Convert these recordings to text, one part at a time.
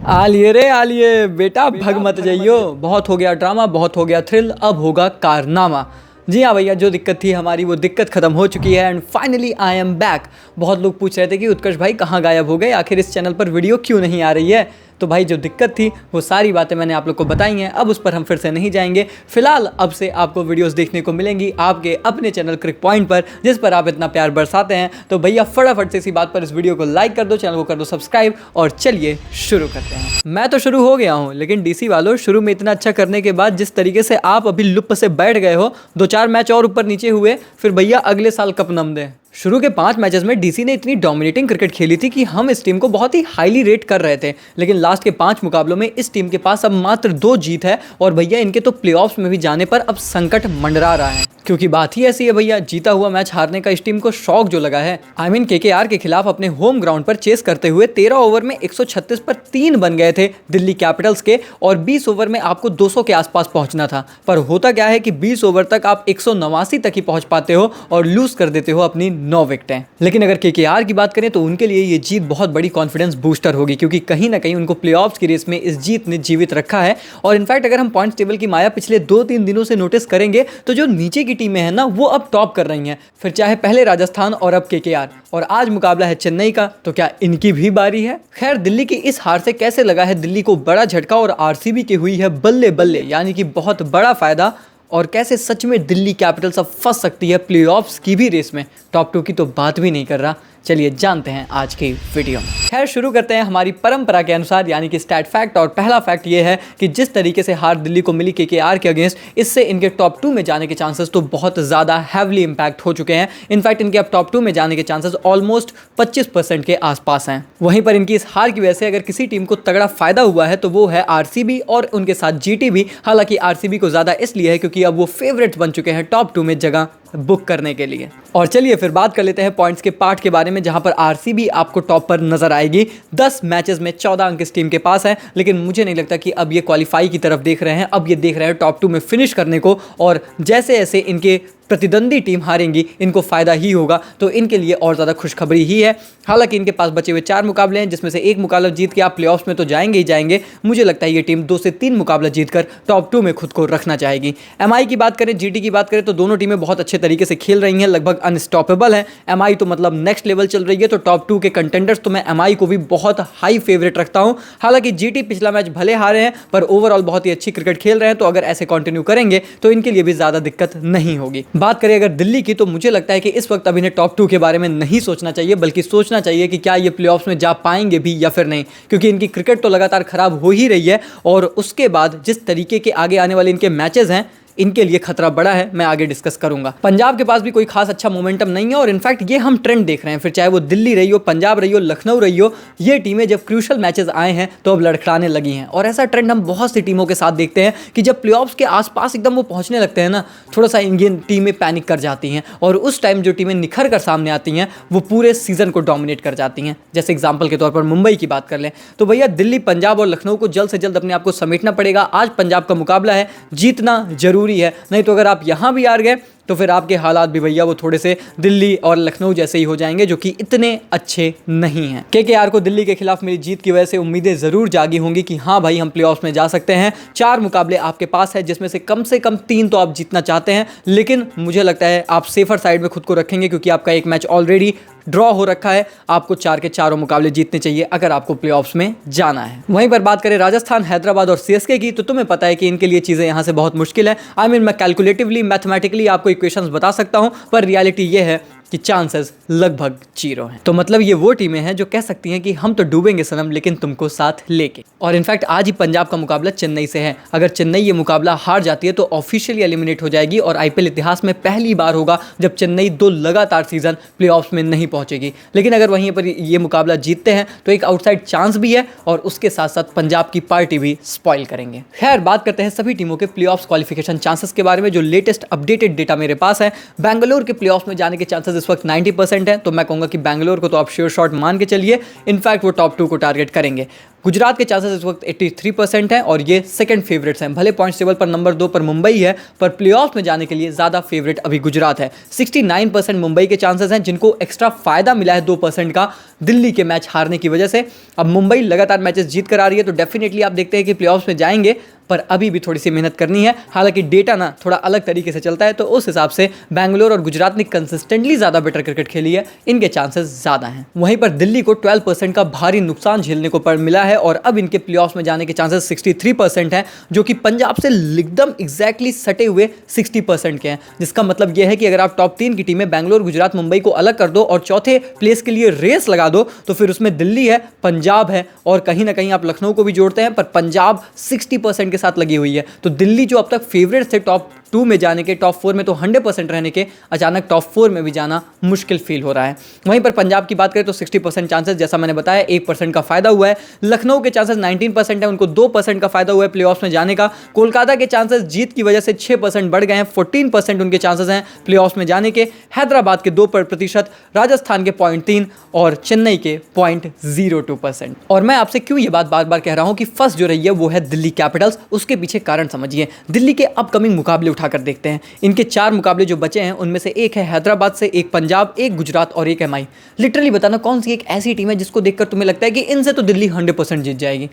आलिए रे आलिए बेटा, भग मत जाइयो। बहुत हो गया ड्रामा, बहुत हो गया थ्रिल, अब होगा कारनामा। जी हाँ भैया, जो दिक्कत थी हमारी वो दिक्कत खत्म हो चुकी है and finally I am back. बहुत लोग पूछ रहे थे कि उत्कर्ष भाई कहाँ गायब हो गए, आखिर इस चैनल पर वीडियो क्यों नहीं आ रही है। तो भाई जो दिक्कत थी वो सारी बातें मैंने आप लोग को बताई हैं, अब उस पर हम फिर से नहीं जाएंगे। फिलहाल अब से आपको वीडियोस देखने को मिलेंगी आपके अपने चैनल क्रिक पॉइंट पर, जिस पर आप इतना प्यार बरसाते हैं। तो भैया फटाफट से इसी बात पर इस वीडियो को लाइक कर दो, चैनल को कर दो सब्सक्राइब और चलिए शुरू करते हैं। मैं तो शुरू हो गया हूँ, लेकिन डीसी वालों शुरू में इतना अच्छा करने के बाद जिस तरीके से आप अभी लुप्त से बैठ गए हो, 2-4 मैच और ऊपर नीचे हुए, फिर भैया अगले साल कप नम दें। शुरू के 5 मैचेस में डीसी ने इतनी डोमिनेटिंग क्रिकेट खेली थी कि हम इस टीम को बहुत ही हाईली रेट कर रहे थे, लेकिन लास्ट के 5 मुकाबलों में इस टीम के पास अब मात्र 2 जीत है और भैया इनके तो प्लेऑफ्स में भी जाने पर अब संकट मंडरा रहा है। क्योंकि बात ही ऐसी है भैया, जीता हुआ मैच हारने का इस टीम को शौक जो लगा है। आई मीन केकेआर के खिलाफ अपने होम ग्राउंड पर चेस करते हुए 13 ओवर में 136 पर 3 बन गए थे दिल्ली कैपिटल्स के, और 20 ओवर में आपको 200 के आसपास पहुंचना था। पर होता क्या है कि 20 ओवर तक आप 189 तक ही पहुंच पाते हो और लूज कर देते हो अपनी 9 विकेटें। लेकिन अगर केकेआर की बात करें तो उनके लिए ये जीत बहुत बड़ी कॉन्फिडेंस बूस्टर होगी, क्योंकि कहीं ना कहीं उनको प्लेऑफ्स की रेस में इस जीत ने जीवित रखा है। और इनफैक्ट अगर हम पॉइंट्स टेबल की माया पिछले 2-3 दिनों से नोटिस करेंगे तो जो नीचे की टीमें हैं ना, वो अब टॉप कर रही हैं। फिर चाहे पहले राजस्थान और अब केकेआर, और आज मुकाबला है चेन्नई का, तो क्या इनकी भी बारी है। खैर, दिल्ली की इस हार से कैसे लगा है दिल्ली को बड़ा झटका, और आरसीबी की हुई है बल्ले बल्ले, यानी कि बहुत बड़ा फायदा। और कैसे सच में दिल्ली कैपिटल्स अब फंस सकती है प्लेऑफ्स की भी रेस में। टॉप 2 की तो बात भी नहीं कर रहा। चलिए जानते हैं आज की वीडियो में। खैर, शुरू करते हैं हमारी परंपरा के अनुसार, यानी कि स्टैट फैक्ट। और पहला फैक्ट ये है कि जिस तरीके से हार दिल्ली को मिली केकेआर के अगेंस्ट, इससे इनके टॉप 2 में जाने के चांसेस तो बहुत ज़्यादा हैवली इंपैक्ट हो चुके हैं। इनफैक्ट इनके अब टॉप 2 में जाने के चांसेस ऑलमोस्ट 25% के आसपास हैं। वहीं पर इनकी इस हार की वजह से अगर किसी टीम को तगड़ा फायदा हुआ है तो वो है आरसीबी और उनके साथ जीटी भी। हालांकि आरसीबी को ज़्यादा इसलिए है क्योंकि अब वो फेवरेट्स बन चुके हैं टॉप 2 में जगह बुक करने के लिए। और चलिए फिर बात कर लेते हैं पॉइंट्स के पार्ट के बारे में, जहां पर आरसीबी आपको टॉप पर नजर आएगी। 10 मैचेस में 14 अंक इस टीम के पास है, लेकिन मुझे नहीं लगता कि अब ये क्वालिफाई की तरफ देख रहे हैं। अब ये देख रहे हैं टॉप 2 में फिनिश करने को, और जैसे जैसे इनके प्रतिद्वंदी टीम हारेंगी इनको फायदा ही होगा, तो इनके लिए और ज़्यादा खुशखबरी ही है। हालांकि इनके पास बचे हुए 4 मुकाबले हैं, जिसमें से 1 मुकाबला जीत के आप प्लेऑफ्स में तो जाएंगे ही जाएंगे। मुझे लगता है ये टीम 2 से 3 मुकाबला जीतकर टॉप 2 में खुद को रखना चाहेगी। एमआई की बात करें, जीटी की बात करें, तो दोनों टीमें बहुत अच्छे तरीके से खेल रही हैं, लगभग अनस्टॉपेबल है। एमआई तो मतलब नेक्स्ट लेवल चल रही है, तो टॉप 2 के कंटेंडर्स तो मैं एमआई को भी बहुत हाई फेवरेट रखता हूं। हालांकि जीटी पिछला मैच भले हारे हैं, पर ओवरऑल बहुत ही अच्छी क्रिकेट खेल रहे हैं, तो अगर ऐसे कंटिन्यू करेंगे तो इनके लिए भी ज्यादा दिक्कत नहीं होगी। बात करें अगर दिल्ली की, तो मुझे लगता है कि इस वक्त अभी इन्हें टॉप 2 के बारे में नहीं सोचना चाहिए, बल्कि सोचना चाहिए कि क्या ये प्लेऑफ्स में जा पाएंगे भी या फिर नहीं, क्योंकि इनकी क्रिकेट तो लगातार खराब हो ही रही है। और उसके बाद जिस तरीके के आगे आने वाले इनके मैचेस हैं, इनके लिए खतरा बड़ा है। मैं आगे डिस्कस करूंगा। पंजाब के पास भी कोई खास अच्छा मोमेंटम नहीं है, और इनफैक्ट ये हम ट्रेंड देख रहे हैं, फिर चाहे वो दिल्ली रही हो, पंजाब रही हो, लखनऊ रही हो, ये टीमें जब क्रूशल मैचेस आए हैं तो अब लड़खड़ाने लगी हैं। और ऐसा ट्रेंड हम बहुत सी टीमों के साथ देखते हैं कि जब प्लेऑफ्स के आसपास एकदम वो पहुंचने लगते हैं ना, थोड़ा सा इंडियन टीमें पैनिक कर जाती हैं, और उस टाइम जो टीमें निखर कर सामने आती हैं वो पूरे सीजन को डोमिनेट कर जाती हैं। जैसे एग्जाम्पल के तौर पर मुंबई की बात कर लें, तो भैया दिल्ली, पंजाब और लखनऊ को जल्द से जल्द अपने आप को समेटना पड़ेगा। आज पंजाब का मुकाबला है, जीतना जरूरी है, नहीं तो अगर आप यहां भी हार गए तो फिर आपके हालात भी भैया वो थोड़े से दिल्ली और लखनऊ जैसे ही हो जाएंगे, जो कि इतने अच्छे नहीं हैं। केकेआर को दिल्ली के खिलाफ मेरी जीत की वजह से उम्मीदें जरूर जागी होंगी कि हाँ भाई, हम प्लेऑफ्स में जा सकते हैं। 4 मुकाबले आपके पास है, जिसमें से कम 3 तो आप जीतना चाहते हैं, लेकिन मुझे लगता है आप सेफर साइड में खुद को रखेंगे, क्योंकि आपका एक मैच ऑलरेडी ड्रॉ हो रखा है। आपको 4 के 4 मुकाबले जीतने चाहिए अगर आपको प्लेऑफ्स में जाना है। वहीं पर बात करें राजस्थान, हैदराबाद और सीएसके की, तो तुम्हें पता है कि इनके लिए चीजें यहां से बहुत मुश्किल है। आई मीन मैं कैलकुलेटिवली, मैथमेटिकली आपको इक्वेशंस बता सकता हूं, पर रियलिटी ये है कि चांसेस लगभग 0 हैं। तो मतलब ये वो टीमें हैं जो कह सकती हैं कि हम तो डूबेंगे सनम, लेकिन तुमको साथ लेके। और इनफैक्ट आज ही पंजाब का मुकाबला चेन्नई से है। अगर चेन्नई ये मुकाबला हार जाती है तो ऑफिशियली एलिमिनेट हो जाएगी, और आईपीएल इतिहास में पहली बार होगा जब चेन्नई 2 लगातार सीजन प्लेऑफ्स में नहीं पहुंचेगी। लेकिन अगर वहीं पर ये मुकाबला जीतते हैं तो एक आउटसाइड चांस भी है, और उसके साथ साथ पंजाब की पार्टी भी स्पॉइल करेंगे। खैर, बात करते हैं सभी टीमों के प्लेऑफ्स क्वालिफिकेशन चांसेस के बारे में, जो लेटेस्ट अपडेटेड डेटा मेरे पास है। बेंगलुरु के प्लेऑफ्स में जाने के चांसेस इस वक्त 90% है, तो मैं कहूंगा कि बेंगलुरु को तो आप श्योर शॉट मान के चलिए। इनफैक्ट वो टॉप 2 को टारगेट करेंगे। गुजरात के चांसेस इस वक्त 83% हैं और ये सेकंड फेवरेट्स हैं। भले पॉइंट्स टेबल पर नंबर 2 पर मुंबई है, पर प्लेऑफ्स में जाने के लिए ज़्यादा फेवरेट अभी गुजरात है। 69% मुंबई के चांसेस हैं, जिनको एक्स्ट्रा फायदा मिला है 2% का दिल्ली के मैच हारने की वजह से। अब मुंबई लगातार मैचेस जीत कर आ रही है, तो डेफिनेटली आप देखते हैं कि प्लेऑफ्स में जाएंगे, पर अभी भी थोड़ी सी मेहनत करनी है। हालांकि डेटा ना थोड़ा अलग तरीके से चलता है, तो उस हिसाब से बैंगलोर और गुजरात ने कंसिस्टेंटली ज़्यादा बेटर क्रिकेट खेली है, इनके चांसेस ज़्यादा हैं। वहीं पर दिल्ली को 12% का भारी नुकसान झेलने को मिला है और अब इनके प्लेऑफ्स में जाने के चांसेस 63% हैं, जो कि पंजाब से एकदम एग्जैक्टली सटे हुए 60% के हैं। जिसका मतलब यह है कि अगर आप टॉप 3 की टीमें बैंगलोर, गुजरात, मुंबई को अलग कर दो और चौथे प्लेस के लिए रेस लगा दो, तो फिर उसमें दिल्ली है, पंजाब है और कहीं ना कहीं आप लखनऊ को भी जोड़ते हैं, पर पंजाब 60% के साथ लगी हुई है। तो दिल्ली जो अब तक फेवरेट थे टॉप 2 में जाने के, टॉप 4 में तो 100% रहने के, अचानक टॉप 4 में भी जाना मुश्किल फील हो रहा है। वहीं पर पंजाब की बात करें तो 60% चांसेस, जैसा मैंने बताया, 1% का फायदा हुआ है। लखनऊ के चांसेस 19% है, उनको 2% का फायदा हुआ है प्लेऑफ्स में जाने का। कोलकाता के चांसेस जीत की वजह से 6% बढ़ गए हैं, 14% उनके चांसेस हैं प्लेऑफ्स में जाने के। हैदराबाद के 2%, राजस्थान के 0.3 और चेन्नई के 0.02%। और मैं आपसे क्यों ये बात बार बार कह रहा हूं कि फर्स्ट जो रही है वो है दिल्ली कैपिटल्स, उसके पीछे कारण समझिए। दिल्ली के अपकमिंग मुकाबले उठाकर देखते हैं। इनके 4 मुकाबले जो बचे हैं, उनमें से एक है हैदराबाद से, एक पंजाब, एक गुजरात और एक एमआई। लिटरली बताना कौन सी एक ऐसी टीम है जिसको देखकर तुम्हें लगता है कि इनसे तो दिल्ली 100% जीत जाएगी।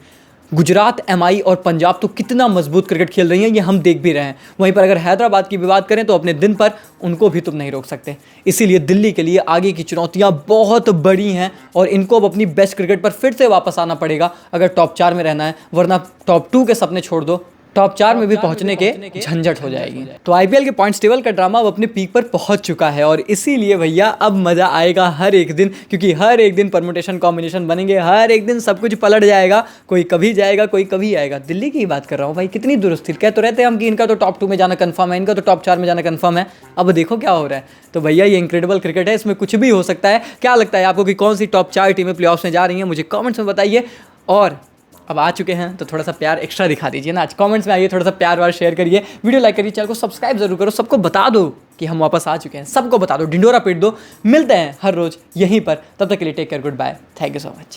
गुजरात, एमआई और पंजाब तो कितना मजबूत क्रिकेट खेल रही हैं, ये हम देख भी रहे हैं। वहीं पर अगर हैदराबाद की भी बात करें तो अपने दिन पर उनको भी तुम नहीं रोक सकते। इसीलिए दिल्ली के लिए आगे की चुनौतियां बहुत बड़ी हैं और इनको अब अपनी बेस्ट क्रिकेट पर फिर से वापस आना पड़ेगा अगर टॉप 4 में रहना है, वरना टॉप 2 के सपने छोड़ दो, टॉप 4 में भी पहुंचने के झंझट हो जाएगी। तो आईपीएल के पॉइंट्स टेबल का ड्रामा अब अपने पीक पर पहुंच चुका है और इसीलिए भैया अब मजा आएगा हर एक दिन, क्योंकि हर एक दिन परमुटेशन कॉम्बिनेशन बनेंगे, हर एक दिन सब कुछ पलट जाएगा। कोई कभी जाएगा, कोई कभी आएगा। दिल्ली की ही बात कर रहा हूँ भाई, कितनी दुरुस्ती। कह तो रहते हैं हम कि इनका तो टॉप 2 में जाना कंफर्म है, इनका तो टॉप 4 में जाना कंफर्म है। अब देखो क्या हो रहा है। तो भैया ये इंक्रेडिबल क्रिकेट है, इसमें कुछ भी हो सकता है। क्या लगता है आपको कि कौन सी टॉप 4 टीमें प्लेऑफ्स में जा रही हैं? मुझे कॉमेंट्स में बताइए। और अब आ चुके हैं तो थोड़ा सा प्यार एक्स्ट्रा दिखा दीजिए ना, आज कमेंट्स में आइए, थोड़ा सा प्यार वार शेयर करिए, वीडियो लाइक करिए, चैनल को सब्सक्राइब जरूर करो, सबको बता दो कि हम वापस आ चुके हैं, सबको बता दो, ढिंडोरा पीट दो। मिलते हैं हर रोज यहीं पर, तब तक के लिए take care, goodbye, thank you so much.